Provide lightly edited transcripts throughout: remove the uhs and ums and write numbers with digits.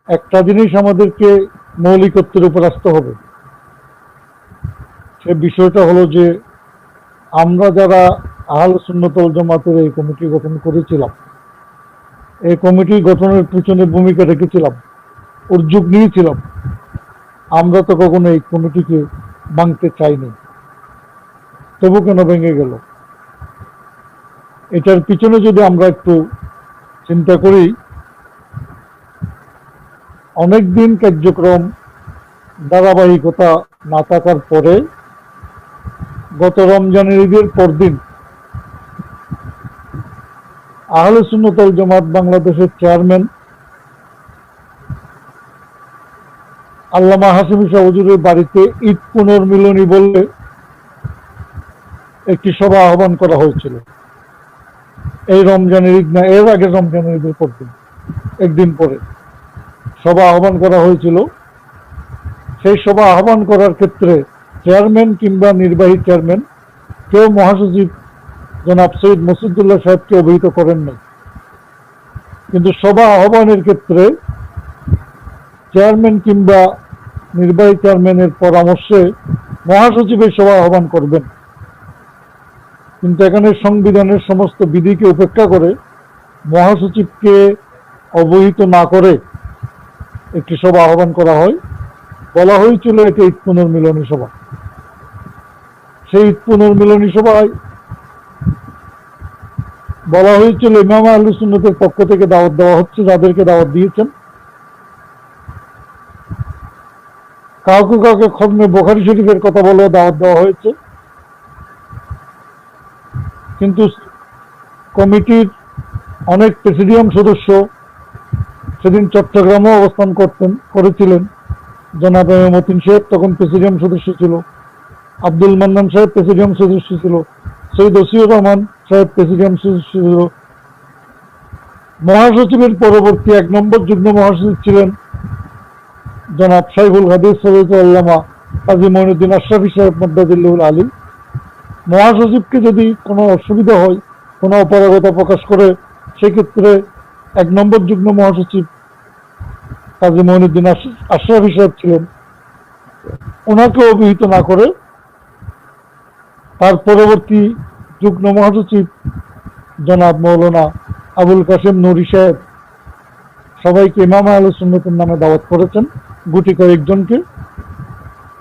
একটা জিনিস আমাদেরকে মৌলিকত্বের উপর আসতে হবে। সে বিষয়টা হলো যে আমরা যারা আহলে সুন্নাত ওয়াল জামাতের এই কমিটি গঠন করেছিলাম, এই কমিটি গঠনের পিছনে ভূমিকা রেখেছিলাম, উদ্যোগ নিয়েছিলাম, আমরা তো কখনো এই কমিটিকে ভাঙতে চাইনি। তবু কেন ভেঙে গেল? এটার পিছনে যদি আমরা একটু চিন্তা করি, অনেকদিন কার্যক্রম ধারাবাহিকতা না থাকার পরে গত রমজানের ঈদের পরদিন আহলে সুন্নাত ওয়াল জামাত বাংলাদেশের চেয়ারম্যান আল্লামা হাশেমী শাহ হুজুরের বাড়িতে ঈদ পুনর্মিলনী বলে একটি সভা আহ্বান করা হয়েছিল। এই রমজানের ঈদ না, এর আগে রমজানের ঈদের পরদিন একদিন পরে সভা আহ্বান করা হয়েছিল। সেই সভা আহ্বান করার ক্ষেত্রে চেয়ারম্যান কিংবা নির্বাহী চেয়ারম্যান কেউ মহাসচিব জনাব সৈয়দ মসিদুল্লাহ সাহেবকে অবহিত করেন নাই। কিন্তু সভা আহ্বানের ক্ষেত্রে চেয়ারম্যান কিংবা নির্বাহী চেয়ারম্যানের পরামর্শে মহাসচিবের সভা আহ্বান করবেন। কিন্তু এখানে সংবিধানের সমস্ত বিধিকে উপেক্ষা করে মহাসচিবকে অবহিত না করে একটি সভা আহ্বান করা হয়। বলা হয়েছিল এটি ঈদ পুনর্মিলনী সভা। সেই ঈদ পুনর্মিলনী সভায় বলা হয়েছিল ইমাম আহলুস সুন্নাতের পক্ষ থেকে দাওয়াত দেওয়া হচ্ছে, যাদেরকে দাওয়াত দিয়েছেন কাউকে কাউকে খতমে বুখারী শরীফের কথা বলে দাওয়াত দেওয়া হয়েছে। কিন্তু কমিটির অনেক প্রেসিডিয়াম সদস্য সেদিন চট্টগ্রামে অবস্থান করেছিলেন। জনাব মতিন সাহেব তখন প্রেসিডিয়াম সদস্য ছিল, আব্দুল মান্নান সাহেব প্রেসিডিয়াম সদস্য ছিল, সৈয়দ ওসিউর রহমান সাহেব প্রেসিডিয়াম সদস্য ছিল। মহাসচিবের পরবর্তী 1 নম্বর যুগ্ম মহাসচিব ছিলেন জনাব সাইফুল হাদিস সৈয়দ আল্লামা কাজী মঈনুদ্দিন আশরাফী সাহেব মদ্দাজিল্লাহুল আলী। মহাসচিবকে যদি কোনো অসুবিধা হয়, কোনো অপারগতা প্রকাশ করে, সেক্ষেত্রে 1 নম্বর যুগ্ম মহাসচিব কাজী মঈনুদ্দিন আশরাফী সাহেব ছিলেন, ওনাকে অবহিত না করে তার পরবর্তী যুগ্ম মহাসচিব জনাব মৌলানা আবুল কাসেম নুরি সাহেব সবাইকে ইমাম আহলুস সুন্নাতের নামে দাওয়াত করেছেন। গুটি কয়েকজনকে,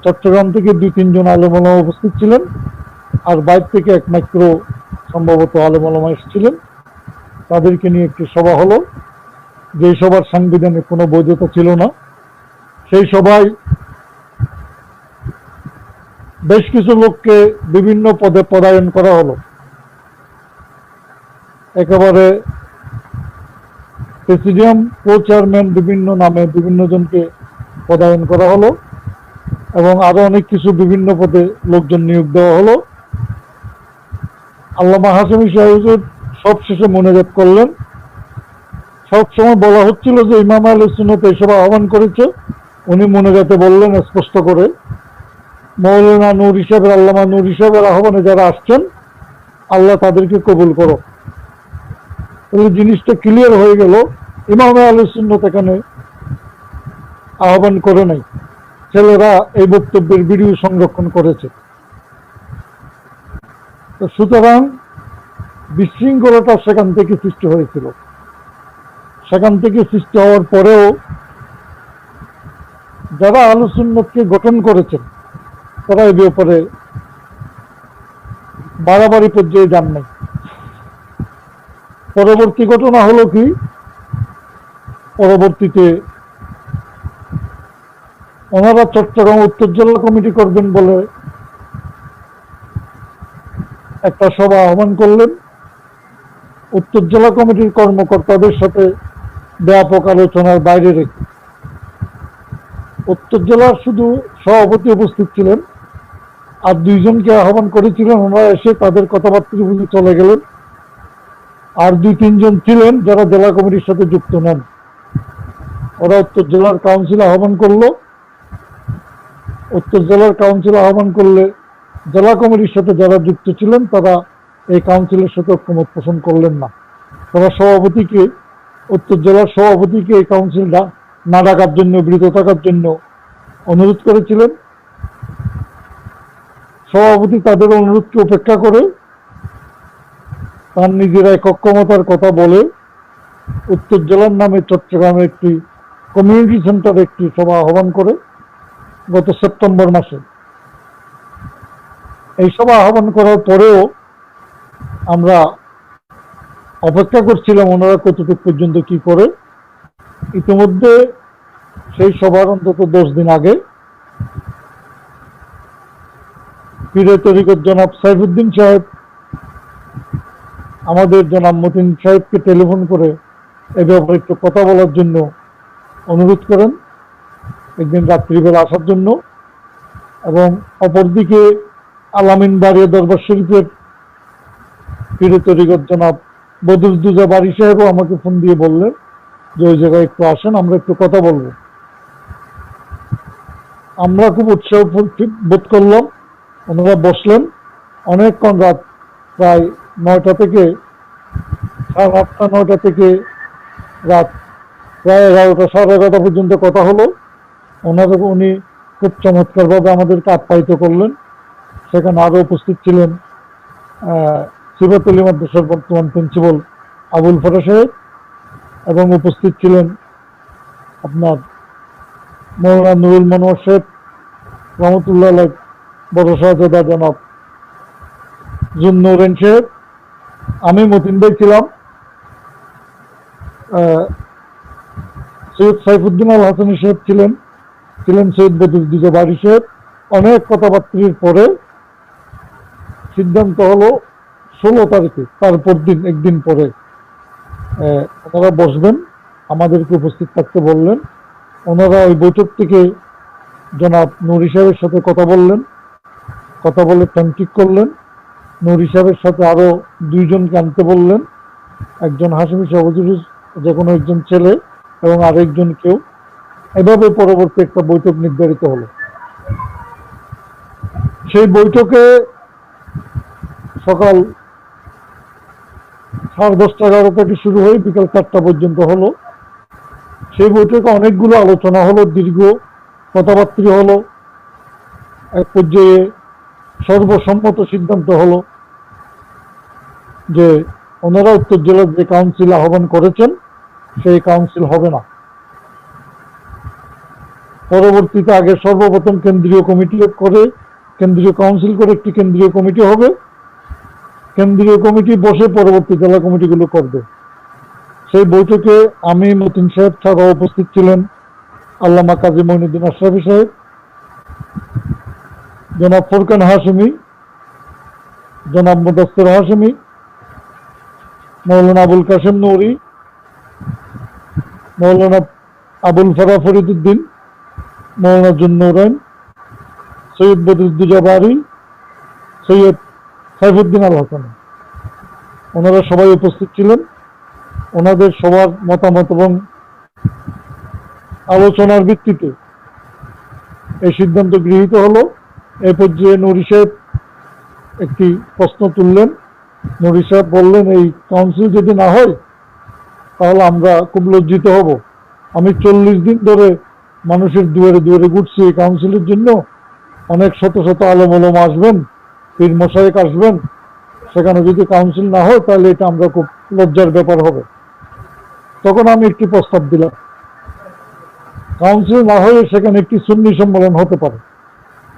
চট্টগ্রাম থেকে 2-3 জন আলেম ওলামা উপস্থিত ছিলেন, আর বাইরে থেকে একমাত্র সম্ভবত আলেম ওলামা এসেছিলেন। তাদেরকে নিয়ে একটি সভা হলো, যে সভার সাংবিধানিক কোনো বৈধতা ছিল না। সেই সভায় বেশ কিছু লোককে বিভিন্ন পদে পদায়ন করা হলো। একেবারে প্রেসিডিয়াম, কো চেয়ারম্যান, বিভিন্ন নামে বিভিন্ন জনকে পদায়ন করা হলো এবং আরো অনেক কিছু বিভিন্ন পদে লোকজন নিয়োগ দেওয়া হলো। আল্লামা হাশেমী শাহ হুজুর সবশেষে মোনাজাত করলেন। সবসময় বলা হচ্ছিল যে ইমাম আহলুস সুন্নাত এই সভা আহ্বান করেছে। উনি মোনাজাতে বললেন স্পষ্ট করে, মৌলানা নুরি সাহেবের, আল্লামা নুরি সাহেবের আহ্বানে যারা আসছেন আল্লাহ তাদেরকে কবুল করো। এই জিনিসটা ক্লিয়ার হয়ে গেল, ইমাম আহলুস সুন্নাত এখানে আহ্বান করে নাই, ছেলেরা এই বক্তব্যের ভিডিও সংরক্ষণ করেছে। সুতরাং বিশৃঙ্খলতা সেখান থেকে সৃষ্টি হয়েছিল। সেখান থেকে সৃষ্টি হওয়ার পরেও যারা আহলুস সুন্নাতকে গঠন করেছেন তারা এই ব্যাপারে বাড়াবাড়ি পর্যায়ে যান নাই। পরবর্তী ঘটনা হলো কি, পরবর্তীতে ওনারা চট্টগ্রাম উত্তর জেলা কমিটি করবেন বলে একটা সভা আহ্বান করলেন। উত্তর জেলা কমিটির কর্মকর্তাদের সাথে ব্যাপক আলোচনার বাইরে রেখে উত্তর জেলার শুধু সভাপতি উপস্থিত ছিলেন, আর 2 জনকে আহ্বান করেছিলেন। ওনারা এসে তাদের কথাবার্তা বুঝে চলে গেলেন। আর 2-3 জন ছিলেন যারা জেলা কমিটির সাথে যুক্ত নন। ওরা উত্তর জেলার কাউন্সিল আহ্বান করলো। উত্তর জেলার কাউন্সিল আহ্বান করলে জেলা কমিটির সাথে যারা যুক্ত ছিলেন তারা এই কাউন্সিলের সাথে ঐক্যমত পোষণ করলেন না। তারা উত্তর জেলার সভাপতিকে এই কাউন্সিলটা না ডাকার জন্য, বিরত থাকার জন্য অনুরোধ করেছিলেন। সভাপতি তাদের অনুরোধকে উপেক্ষা করে তার নিজের একক ক্ষমতার কথা বলে উত্তর জেলার নামে চট্টগ্রামে একটি কমিউনিটি সেন্টারে একটি সভা আহ্বান করে গত সেপ্টেম্বর মাসে। এই সভা আহ্বান করার পরেও আমরা অপেক্ষা করছিলাম ওনারা কতটুকু পর্যন্ত কি করে। ইতিমধ্যে সেই সভার অন্তত 10 দিন আগে পীরে তরিকত জনাব সাইফুদ্দিন সাহেব আমাদের জনাব মতিন সাহেবকে টেলিফোন করে এ ব্যাপারে একটু কথা বলার জন্য অনুরোধ করেন, একদিন রাত্রিবেলা আসার জন্য। এবং অপরদিকে আলামিন বাড়িয়া দরবার শরীফের পীরে তরিকত জনাব বদরুদ্দোজা বাড়ি সাহেবও আমাকে ফোন দিয়ে বললেন যে ওই জায়গায় একটু আসেন, আমরা একটু কথা বলবো। আমরা খুব উৎসাহ বোধ করলাম। ওনারা বসলেন অনেকক্ষণ, রাত প্রায় 9টা থেকে 8:30 9টা থেকে রাত প্রায় 11টা 11:30 পর্যন্ত কথা হলো। উনি খুব চমৎকারভাবে আমাদেরকে আপ্যায়িত করলেন। সেখানে আরো উপস্থিত ছিলেন সিফাতুল মাদ্রাসার বর্তমান প্রিন্সিপাল আবুল ফরা সাহেব, এবং উপস্থিত ছিলেন আপনার মৌলানা নুরুল মনোয়ার সাহেব রহমতুল্লাহ, বড় শাহজাদা জনাব জুন্নুরেন সাহেব, আমি মতিন ভাই ছিলাম, সৈয়দ সাইফুদ্দিন আল হাসানী সাহেব ছিলেন সৈয়দ বদরুদ্দোজা বাড়ি সাহেব। অনেক কথাবার্তার পরে সিদ্ধান্ত হলো 16 তারিখে, তারপর দিন একদিন পরে ওনারা বসবেন, আমাদেরকে উপস্থিত থাকতে বললেন। ওনারা ওই বৈঠক থেকে জনাব নুরি সাহেবের সাথে কথা বললেন, কথা বলে টাইম ঠিক করলেন। নুরি সাহেবের সাথে আরো 2 জনকে আনতে বললেন, একজন হাশিমি সভাপতির যে কোনো একজন ছেলে এবং আরেকজন কেউ। এভাবে পরবর্তী একটা বৈঠক নির্ধারিত হলো। সেই বৈঠকে সকাল 10:30 11 থেকে শুরু হয়ে বিকাল 4টা পর্যন্ত হলো। সেই বৈঠকে অনেকগুলো আলোচনা হলো, দীর্ঘ কথাবার্তা হলো। এক পর্যায়ে সর্বসম্মত সিদ্ধান্ত হলো যে ওনারা উত্তর জেলার যে কাউন্সিল আহ্বান করেছেন সেই কাউন্সিল হবে না। পরবর্তীতে আগে সর্বপ্রথম কেন্দ্রীয় কমিটি করে, কেন্দ্রীয় কাউন্সিল করে একটি কেন্দ্রীয় কমিটি হবে। কেন্দ্রীয় কমিটি বসে পরবর্তী জেলা কমিটিগুলো করবে। সেই বৈঠকে আমি, মতিন সাহেব ছাড়াও উপস্থিত ছিলেন আল্লামা কাজী মঈনুদ্দিন আশরাফী সাহেব, জনাব ফুরকান হাশেমি, জনাব মুদাসসির হাশেমি, মৌলানা আবুল কাসেম নূরি, মৌলানা আবুল ফরা ফরিদুদ্দিন, মৌলানা জুন্নুরাইন, সৈয়দ বদরুদ্দোজা বাড়ি, সৈয়দ সাইফুদ্দিন আল হাসান। ওনারা সবাই উপস্থিত ছিলেন। ওনাদের সবার মতামত এবং আলোচনার ভিত্তিতে এই সিদ্ধান্ত গৃহীত হলো। এই পর্যায়ে নুরি সাহেব একটি প্রশ্ন তুললেন। নুরি সাহেব বললেন, এই কাউন্সিল যদি না হয় তাহলে আমরা খুব লজ্জিত হব। আমি 40 দিন ধরে মানুষের দুয়ারে দুয়ারে ঘুরছি এই কাউন্সিলের জন্য। অনেক শত শত আলেম ওলামা আসবেন, পীর মশায়েক আসবেন, সেখানে যদি কাউন্সিল না হয় তাহলে এটা আমরা খুব লজ্জার ব্যাপার হবে। তখন আমি একটি প্রস্তাব দিলাম, কাউন্সিল না হয়ে সেখানে একটি সুন্নি সম্মেলন হতে পারে।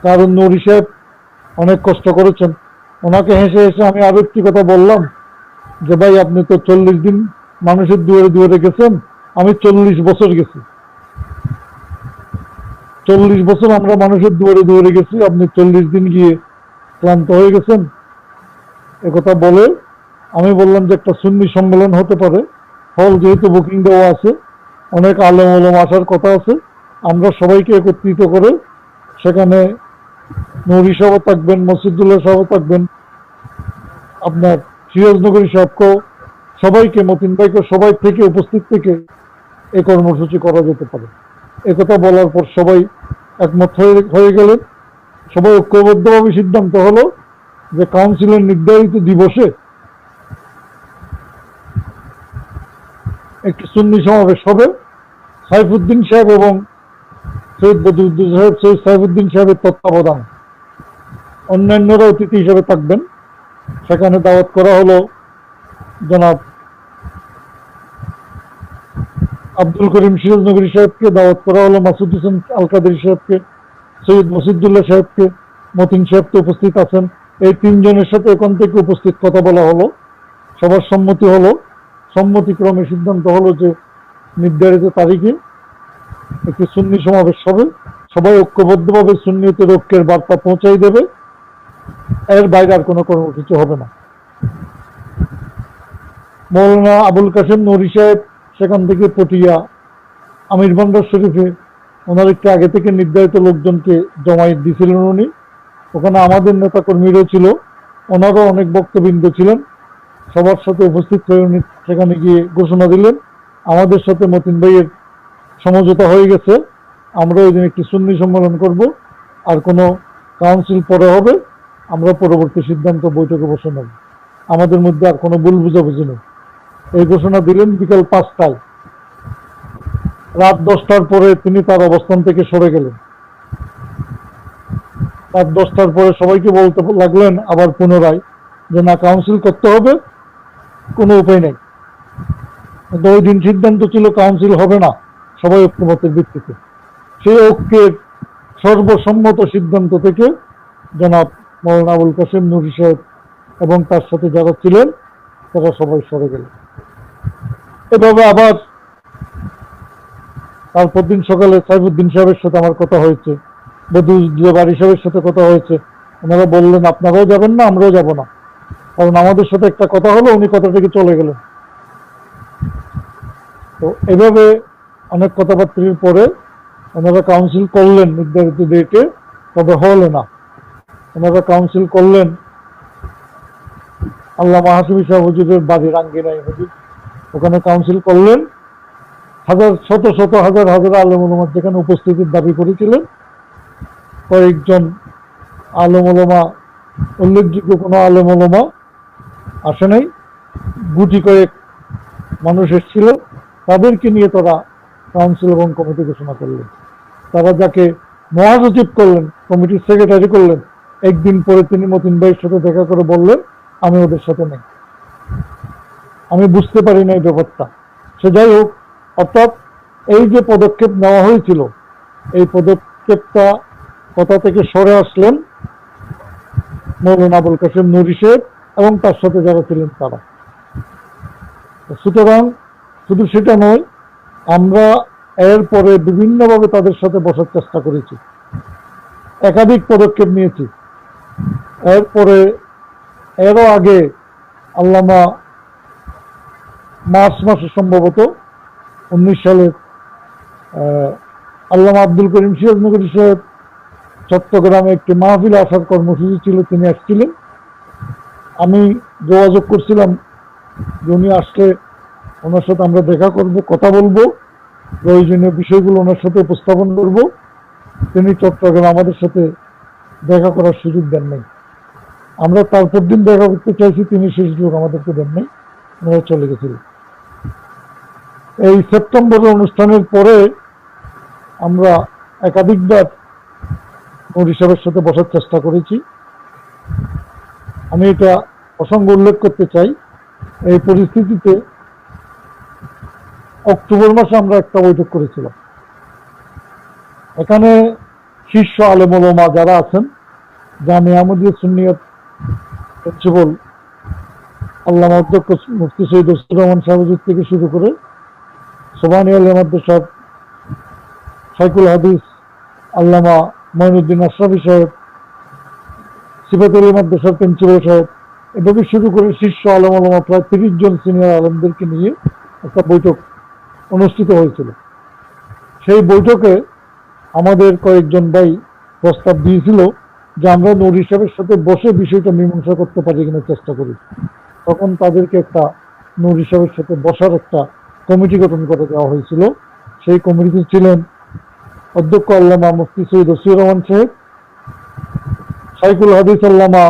কারণ নুরি সাহেব অনেক কষ্ট করেছেন। ওনাকে হেসে হেসে আমি আরো একটি কথা বললাম যে ভাই, আপনি তো 40 দিন মানুষের দুয়ারে দুয়ারে গেছেন, আমি 40 বছর গেছি। 40 বছর আমরা মানুষের দুয়ারে দুয়ারে গেছি, আপনি 40 দিন গিয়ে ক্লান্ত হয়ে গেছেন। একথা বলে আমি বললাম যে একটা সুন্নি সম্মেলন হতে পারে, হল যেহেতু বুকিং দেওয়া আছে, অনেক আলেম ওলামা আসার কথা আছে, আমরা সবাইকে একত্রিত করে সেখানে নুরি সাহেব থাকবেন, মসজিদুল্লাহ সাহেব থাকবেন, আপনার সিরাজনগরী সাহেবকেও, সবাইকে, মতিন ভাইকে, সবাই থেকে উপস্থিত থেকে এই কর্মসূচি করা যেতে পারে। একথা বলার পর সবাই একমত হয়ে গেলেন। সবাই ঐক্যবদ্ধভাবে সিদ্ধান্ত হলো যে কাউন্সিলের নির্ধারিত দিবসে একটি সুন্নি সমাবেশ হবে সাইফুদ্দিন সাহেব এবং সৈয়দ বদিউদ্দিন সাহেব, সৈয়দ সাইফুদ্দিন সাহেবের তত্ত্বাবধান অন্যান্যরা অতিথি হিসেবে থাকবেন। সেখানে দাওয়াত করা হলো জনাব আব্দুল করিম সিরাজনগরী সাহেবকে, দাওয়াত করা হলো মাসুদ হোসেন আল কাদের সাহেবকে, সৈয়দ মসিদুল্লাহ সাহেবকে, মতিন সাহেবকে উপস্থিত আছেন। এই তিনজনের সাথে ওখান থেকে উপস্থিত কথা বলা হলো, সবার সম্মতি হলো। সম্মতিক্রমে সিদ্ধান্ত হলো যে নির্ধারিত তারিখে একটি সুন্নি সমাবেশ হবে, সবাই ঐক্যবদ্ধভাবে সুন্নিয়তের ঐক্যের বার্তা পৌঁছাই দেবে, এর বাইরে আর কোনো কর্মসূচি হবে না। মৌলানা আবুল কাসেম নুরি সাহেব সেখান থেকে পটিয়া আমির বান্ডার শরীফে ওনার একটু আগে থেকে নির্ধারিত লোকজনকে জমায়েত দিয়েছিলেন উনি। ওখানে আমাদের নেতা কর্মীরাও ছিল, ওনারও অনেক বক্তবৃন্দ ছিলেন। সবার সাথে উপস্থিত হয়ে উনি সেখানে গিয়ে ঘোষণা দিলেন আমাদের সাথে মতিন ভাইয়ের সমঝোতা হয়ে গেছে, আমরা ওই দিন একটি সুন্নি সম্মেলন করব, আর কোনো কাউন্সিল পরে হবে, আমরা পরবর্তী সিদ্ধান্ত বৈঠকে বসে নেব, আমাদের মধ্যে আর কোনো ভুল বুঝাবুঝি নেই। এই ঘোষণা দিলেন বিকাল 5টায়। রাত 10টার পরে তিনি তার অবস্থান থেকে সরে গেলেন। রাত 10টার পরে সবাইকে বলতে লাগলেন আবার পুনরায় যে না, কাউন্সিল করতে হবে, কোনো উপায় নেই। কিন্তু ওই দিন সিদ্ধান্ত ছিল কাউন্সিল হবে না, সবাই ঐক্যমতের ভিত্তিতে। সেই ঐক্যের সর্বসম্মত সিদ্ধান্ত থেকে জনাব মৌলানা আবুল কাসেম নুরি সাহেব এবং তার সাথে যারা ছিলেন তারা সবাই সরে গেলেন। এভাবে আবার তারপর দিন সকালে সাইফুদ্দিন সাহেবের সাথে আমার কথা হয়েছে, বদিউদ্দিন বাড়ি সাহেবের সাথে কথা হয়েছে। ওনারা বললেন আপনারাও যাবেন না, আমরাও যাব না, কারণ আমাদের সাথে একটা কথা হলো, উনি কথা থেকে চলে গেলেন। তো এভাবে অনেক কথাবার্তার পরে ওনারা কাউন্সিল করলেন নির্ধারিত ডেটে, তবে হলো না। ওনারা কাউন্সিল করলেন আল্লামা হাসিমি শাহ হুজুরের বাড়ির আঙ্গিনায় হুজুর, ওখানে কাউন্সিল করলেন। শত শত হাজার হাজার আলেম ওলামা যেখানে উপস্থিতির দাবি করেছিলেন, কয়েকজন আলেম ওলামা, উল্লেখযোগ্য কোনো আলেম ওলামা আসে নাই, গুটি কয়েক মানুষ এসেছিল, তাদেরকে নিয়ে তারা কাউন্সিল এবং কমিটি ঘোষণা করলেন। তারা যাকে মহাসচিব করলেন, কমিটির সেক্রেটারি করলেন, একদিন পরে তিনি মতিন ভাইয়ের সাথে দেখা করে বললেন আমি ওদের সাথে নেই, আমি বুঝতে পারি না এই ব্যাপারটা। সে যাই হোক, অর্থাৎ এই যে পদক্ষেপ নেওয়া হয়েছিল, এই পদক্ষেপটা কথা থেকে সরে আসলেন মৌলানা আবুল কাসেম নুরি সাহেব এবং তার সাথে যারা ছিলেন তারা। সুতরাং শুধু সেটা নয়, আমরা এরপরে বিভিন্নভাবে তাদের সাথে বসার চেষ্টা করেছি, একাধিক পদক্ষেপ নিয়েছি। এরপরে এরও আগে আল্লামা মার্চ মাসে সম্ভবত 19 সালে আল্লামা আব্দুল করিম সিরাজনগরী সাহেব চট্টগ্রামে একটি মাহফিল আসার কর্মসূচি ছিল, তিনি আসছিলেন। আমি যোগাযোগ করছিলাম যে উনি আসলে ওনার সাথে আমরা দেখা করব, কথা বলবো, প্রয়োজনীয় বিষয়গুলো ওনার সাথে উপস্থাপন করব। তিনি চট্টগ্রামে আমাদের সাথে দেখা করার সুযোগ দেন নাই। আমরা তারপর দিন দেখা করতে চাইছি, তিনি সেই সুযোগ আমাদেরকে দেন নাই, ওনারা চলে গেছিলেন। এই সেপ্টেম্বরের অনুষ্ঠানের পরে আমরা একাধিকবার নুরি সাহেবের সাথে বসার চেষ্টা করেছি। আমি এটা প্রসঙ্গ উল্লেখ করতে চাই, এই পরিস্থিতিতে অক্টোবর মাসে আমরা একটা বৈঠক করেছিলাম। এখানে শীর্ষ আলেম ওলামা যারা আছেন, জামিয়া আহমদিয়া সুন্নিয়ত প্রিন্সিপাল আল্লামা অধ্যক্ষ মুফতি সৈয়দ ওসির রহমান সাহেব থেকে শুরু করে সোবানি আলী মাদ্রাসার শাইখুল হাদিস আল্লামা মঈনুদ্দিন আশরাফি সাহেব, সিফাত আলী মাদ্রাসার প্রিন্সিপাল সাহেব, এভাবে শুরু করে শীর্ষ আলেম ওলামা প্রায় 30 জন সিনিয়র আলেমদেরকে নিয়ে একটা বৈঠক অনুষ্ঠিত হয়েছিল। সেই বৈঠকে আমাদের কয়েকজন ভাই প্রস্তাব দিয়েছিল যে আমরা নুরি সাহেবের সাথে বসে বিষয়টা মীমাংসা করতে পারি কিনা চেষ্টা করি। তখন তাদেরকে একটা নুরি সাহেবের সাথে বসার একটা কমিটি গঠন করে দেওয়া হয়েছিল। সেই কমিটিতে ছিলেন অধ্যক্ষ আল্লামা মুফতি সৈয়দ ওসির রহমান সাহেব, শাইখুল হাদিস আল্লামা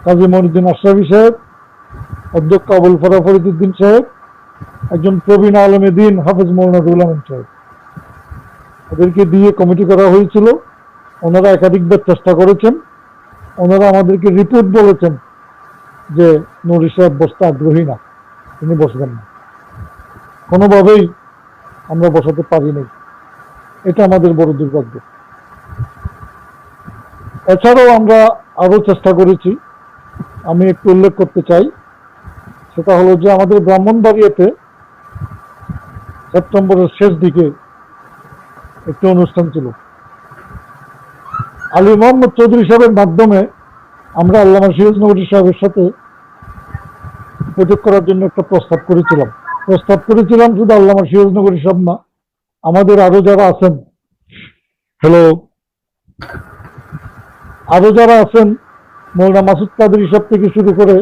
কাজী মঈনুদ্দিন আশরাফি সাহেব, অধ্যক্ষ আবুল ফরা ফরিদুদ্দিন সাহেব, একজন প্রবীণ আলেমে দ্বীন হাফেজ মৌলানা রুহুল আমিন সাহেব। ওদেরকে দিয়ে কমিটি করা হয়েছিল। ওনারা একাধিকবার চেষ্টা করেছেন। ওনারা আমাদেরকে রিপোর্ট বলেছেন যে নুরী সাহেব বসতে আগ্রহী না, তিনি বসবেন না। কোনোভাবেই আমরা বসাতে পারি নাই। এটা আমাদের বড় দুর্ভাগ্য। এছাড়াও আমরা আরো চেষ্টা করেছি, আমি একটু উল্লেখ করতে চাই। সেটা হলো যে আমাদের ব্রাহ্মণবাড়িয়াতে সেপ্টেম্বরের শেষ দিকে একটি অনুষ্ঠান ছিল। আলী মোহাম্মদ চৌধুরী সাহেবের মাধ্যমে আমরা আল্লামা সিরাজ নগরী সাহেবের সাথে বৈঠক করার জন্য একটা প্রস্তাব করেছিলাম শুধু আল্লামা সিরাজ নগরী সাহেব না, আমাদের আরো যারা আছেন, মৌলানা মাসুদ কাদের সাহেব থেকে শুরু করে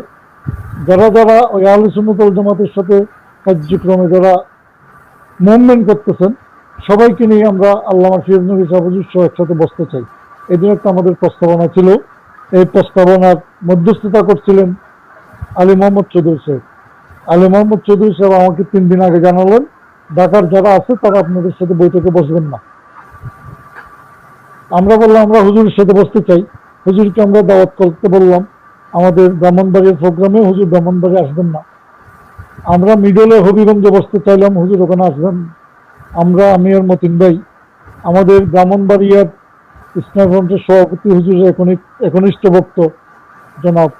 যারা যারা ওই আহলে সুন্নাত ওয়াল জামাতের সাথে কার্যক্রমে যারা মুভমেন্ট করতেছেন, সবাইকে নিয়ে আমরা আল্লামা সিরাজ নগরী সাহেব একসাথে বসতে চাই। এই জন্য একটা আমাদের প্রস্তাবনা ছিল। এই প্রস্তাবনার মধ্যস্থতা করছিলেন আলী মোহাম্মদ চৌধুরী সাহেব। আলী মোহাম্মদ চৌধুরী সাহেব আমাকে 3 দিন আগে জানালেন, ঢাকার যারা আছে তারা আপনাদের সাথে বৈঠকে বসবেন না। আমরা বললাম আমরা হুজুরের সাথে বসতে চাই। হুজুরকে আমরা দাওয়াত করতে বললাম, আমাদের ব্রাহ্মণবাড়ির প্রোগ্রামে হুজুর ব্রাহ্মণবাড়ি আসবেন না। আমরা মিডলে হবিগঞ্জে বসতে চাইলাম, হুজুর ওখানে আসবেন। আমি আর মতিন ভাই আমাদের ব্রাহ্মণবাড়িয়ার ইসলাম ফ্রন্টের সভাপতি হুজুরের একনিষ্ঠ ভক্ত জনাব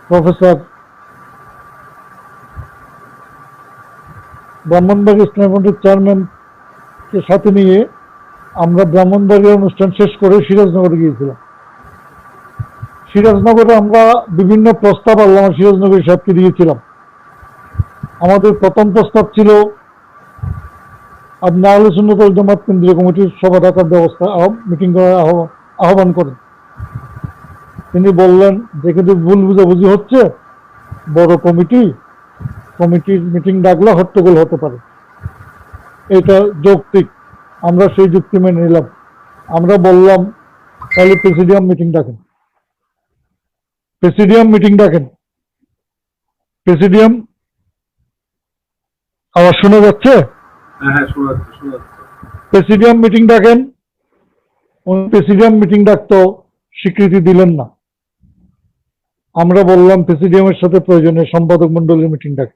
প্রফেসর ব্রাহ্মণবাড়ি ইসলাম ফ্রন্টের চেয়ারম্যানকে সাথে নিয়ে আমরা ব্রাহ্মণবাড়িয়ার অনুষ্ঠান শেষ করে সিরাজনগরে গিয়েছিলাম। সিরাজনগরে আমরা বিভিন্ন প্রস্তাব আল্লামা সিরাজনগরী সাহেবকে দিয়েছিলাম। আমাদের প্রথম প্রস্তাব ছিল আপনি আহলে সুন্নাত ওয়াল জামাত কেন্দ্রীয় কমিটির সভা ডাকার ব্যবস্থা, মিটিং করার আহ্বান করেন। তিনি বললেন যে কিন্তু ভুল বুঝাবুঝি হচ্ছে, বড় কমিটির মিটিং ডাকলে হট্টগোল হতে পারে, এটা যৌক্তিক। আমরা সেই যুক্তি মেনে নিলাম। আমরা বললাম তাহলে প্রেসিডিয়াম মিটিং ডাকেন। প্রেসিডিয়াম আওয়াজ শোনা যাচ্ছে? প্রেসিডিয়াম মিটিং ডাকেন। প্রেসিডিয়াম মিটিং ডাকতো, স্বীকৃতি দিলেন না। আমরা বললাম প্রেসিডিয়ামের সাথে প্রয়োজনে সম্পাদক মন্ডলীর মিটিং ডাকে।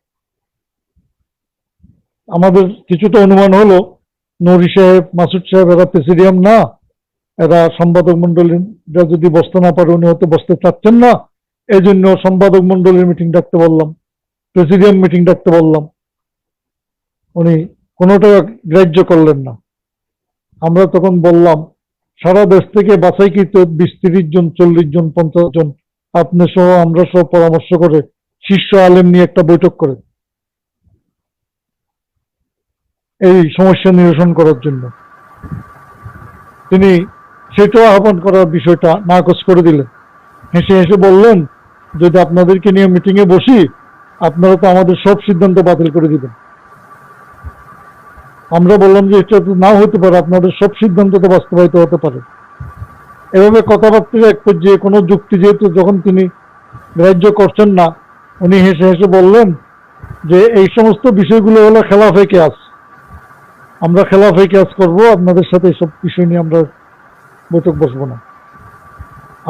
আমাদের কিছুটা অনুমান হলো নুরী সাহেব, মাসুদ সাহেব এরা প্রেসিডিয়াম না, এরা সম্পাদক মন্ডলীরা যদি বসতে না পারে উনি হয়তো বসতে চাচ্ছেন না, এই জন্য সম্পাদক মন্ডলীর মিটিং ডাকতে বললাম, প্রেসিডিয়াম মিটিং ডাকতে বললাম। উনি কোনোটা গ্রাহ্য করলেন না। আমরা তখন বললাম সারা দেশ থেকে বাছাইকৃত 20-30 জন, 40 জন, 50 জন আপনি সহ আমরা সহ পরামর্শ করে শীর্ষ আলেম নিয়ে একটা বৈঠক করে এই সমস্যা নিরসন করার জন্য। তিনি সেটাও আহ্বান করার বিষয়টা নাকচ করে দিলেন। হেসে হেসে বললেন যদি আপনাদেরকে নিয়ে মিটিংয়ে বসি আপনারা তো আমাদের সব সিদ্ধান্ত বাতিল করে দিবেন। আমরা বললাম যে এটা তো নাও হতে পারে, আপনাদের সব সিদ্ধান্ত তো বাস্তবায়িত হতে পারে। এভাবে কথাবার্তার এক পর্যায়ে কোনো যুক্তি যেহেতু যখন তিনি গ্রাহ্য করছেন না, উনি হেসে হেসে বললেন যে এই সমস্ত বিষয়গুলো হলো খেলাফে কিয়াস, আমরা খেলাফে কিয়াস করবো, আপনাদের সাথে এইসব বিষয় নিয়ে আমরা বৈঠক বসবো না।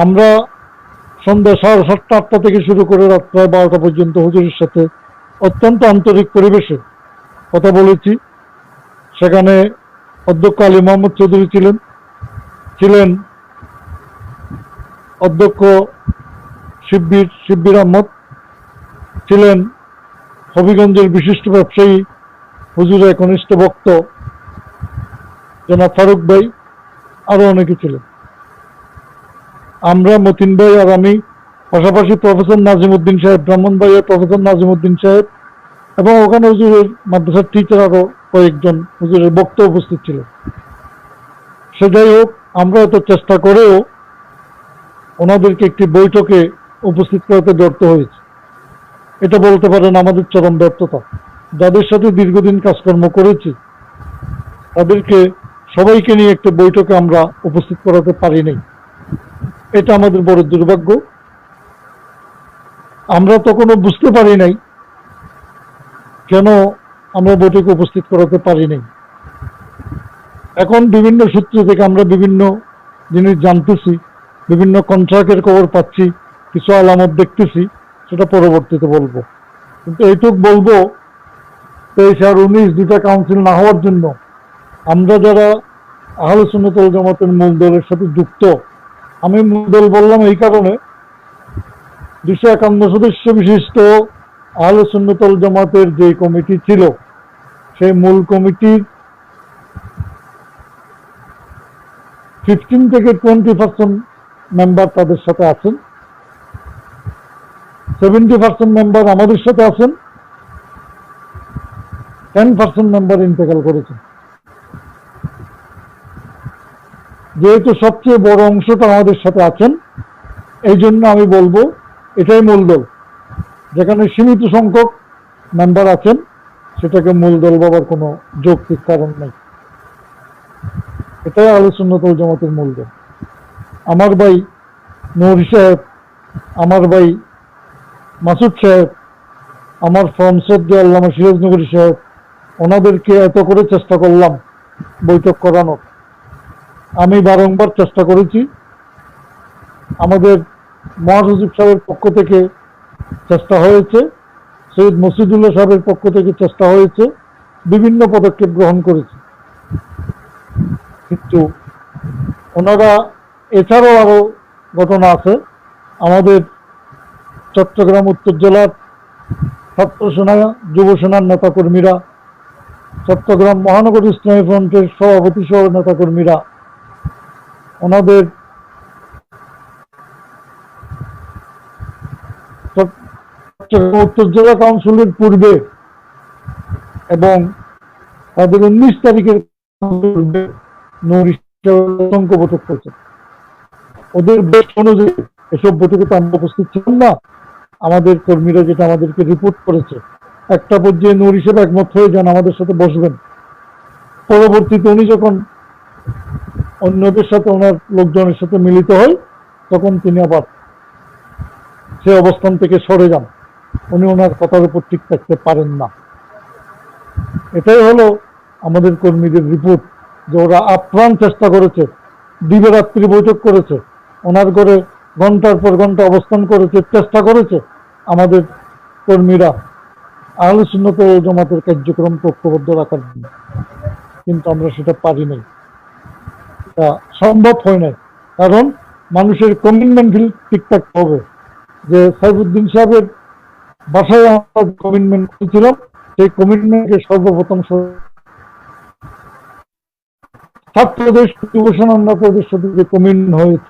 আমরা সন্ধ্যা 7:30-8টা থেকে শুরু করে রাত প্রায় 12টা পর্যন্ত হুজুরের সাথে অত্যন্ত আন্তরিক পরিবেশে কথা বলেছি। সেখানে অধ্যক্ষ আলী মোহাম্মদ চৌধুরী ছিলেন অধ্যক্ষ শিব্বির আহমদ ছিলেন, হবিগঞ্জের বিশিষ্ট ব্যবসায়ী হুজুরের একনিষ্ঠ ভক্ত জনাব ফারুক ভাই, আরো অনেকে ছিলেন। আমরা মতিন ভাই আর আমি, পাশাপাশি প্রফেসর নাজিম উদ্দিন সাহেব, ব্রাহ্মণবাড়িয়ার প্রফেসর নাজিম উদ্দিন সাহেব, এবং ওখানে হুজুরের মাদ্রাসার টিচার আরো কয়েকজন হুজুরের বক্তা উপস্থিত ছিলেন। সে যাই হোক, আমরা এত চেষ্টা করেও ওনাদেরকে একটি বৈঠকে উপস্থিত করতে ব্যর্থ হয়েছে। এটা বলতে পারেন আমাদের চরম ব্যর্থতা। যাদের সাথে দীর্ঘদিন কাজকর্ম করেছি তাদেরকে সবাইকে নিয়ে একটা বৈঠকে আমরা উপস্থিত করাতে পারি নাই। এটা আমাদের বড় দুর্ভাগ্য। আমরা তখনও বুঝতে পারি নাই কেন আমরা বৈঠকে উপস্থিত করাতে পারিনি। এখন বিভিন্ন সূত্র থেকে আমরা বিভিন্ন জিনিস জানতেছি, বিভিন্ন কন্ট্রাক্টের খবর পাচ্ছি, কিছু আলামত দেখতেছি, সেটা পরবর্তীতে বলবো। কিন্তু এইটুক বলবো, 23 আর 19 দুটা কাউন্সিল না হওয়ার জন্য আমরা যারা আহলে সুন্নাত ওয়াল জামাতের মূল দলের সাথে যুক্ত, আমি মূল দল বললাম এই কারণে, 251 সদস্য বিশিষ্ট আহলে সুন্নাত ওয়াল জামাতের যে কমিটি ছিল, সেই মূল কমিটির 15 থেকে 20% মেম্বার তাদের সাথে আছেন, 70% মেম্বার আমাদের সাথে আছেন, 10% মেম্বার ইন্তেকাল করেছেন। যেহেতু সবচেয়ে বড় অংশটা আমাদের সাথে আছেন, এই জন্য আমি বলবো এটাই মূল দল। যেখানে সীমিত সংখ্যক মেম্বার আছেন, সেটাকে মূল দল ভাবার কোনো যৌক্তিক কারণ নেই। এটাই আহলে সুন্নাত ওয়াল জামাতের মূল দল। আমার ভাই নূরী সাহেব, আমার ভাই মাসুদ সাহেব, আমার ফ্রম শ্রদ্ধা আল্লামা সিরাজ নগরী সাহেব, ওনাদেরকে এত করে চেষ্টা করলাম বৈঠক করানোর। আমি বারংবার চেষ্টা করেছি, আমাদের মহাসচিব সাহেবের পক্ষ থেকে চেষ্টা হয়েছে, সৈয়দ মসজিদুল্লাহ সাহেবের পক্ষ থেকে চেষ্টা হয়েছে, বিভিন্ন পদক্ষেপ গ্রহণ করেছে, কিন্তু ওনারা, এছাড়াও আরো ঘটনা আছে। আমাদের চট্টগ্রাম উত্তর জেলার ছাত্র সেনা, যুব সেনার নেতাকর্মীরা, চট্টগ্রাম মহানগর ইসলামী ফ্রন্টের সভাপতি সহ নেতাকর্মীরা ওনাদের চট্টগ্রাম উত্তর জেলা কাউন্সিলের পূর্বে এবং তাদের 19 তারিখের পূর্বে আতঙ্ক বৈঠক করেছে। ওদের বেশ অনুযায়ী এসব বৈঠকে তো আমরা উপস্থিত ছিলাম না। আমাদের কর্মীরা যেটা আমাদেরকে রিপোর্ট করেছে, একটা পর্যায়ে নূর হিসেবে একমত হয়ে যান আমাদের সাথে বসবেন। পরবর্তীতে উনি যখন অন্যদের সাথে, ওনার লোকজনের সাথে মিলিত হয়, তখন তিনি আবার সে অবস্থান থেকে সরে যান। উনি ওনার কথার উপর ঠিক থাকতে পারেন না। এটাই হলো আমাদের কর্মীদের রিপোর্ট, যে ওরা আপ্রাণ চেষ্টা করেছে, দিবে রাত্রি বৈঠক করেছে, ওনার ঘরে ঘন্টার পর ঘন্টা অবস্থান করেছে, চেষ্টা করেছে আমাদের কর্মীরা আহলে সুন্নাত ওয়াল জামাতের কার্যক্রম ঐক্যবদ্ধ রাখার জন্য, কিন্তু আমরা সেটা পারি নাই, তা সম্ভব হয় নাই। কারণ মানুষের কমিটমেন্ট ঠিক থাকতে হবে। যে সাইফুদ্দিন সাহেবের বাসায় আমরা কমিটমেন্ট করেছিলাম, সেই কমিটমেন্টকে সর্বপ্রথম ছাত্রদের, যুবসেনাদের সাথে যে কমিটমেন্ট হয়েছে,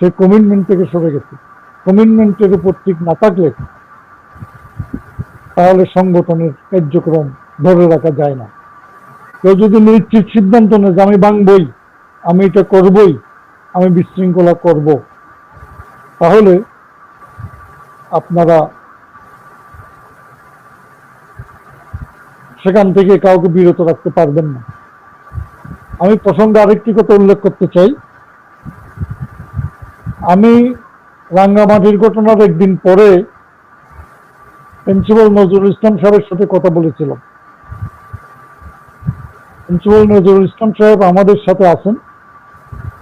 সেই কমিটমেন্ট থেকে সরে গেছে। কমিটমেন্টের উপর ঠিক না থাকলে তাহলে সংগঠনের কার্যক্রম ধরে রাখা যায় না। কেউ যদি নিশ্চিত সিদ্ধান্ত নেয় যে আমি ভাঙবই, আমি এটা করবই, আমি বিশৃঙ্খলা করব, তাহলে আপনারা সেখান থেকে কাউকে বিরত রাখতে পারবেন না। আমি প্রসঙ্গে আরেকটি কথা উল্লেখ করতে চাই। আমি রাঙ্গামাটির ঘটনার একদিন পরে প্রিন্সিপাল নজরুল ইসলাম সাহেবের সাথে কথা বলেছিলাম। প্রিন্সিপাল নজরুল ইসলাম সাহেব আমাদের সাথে আছেন।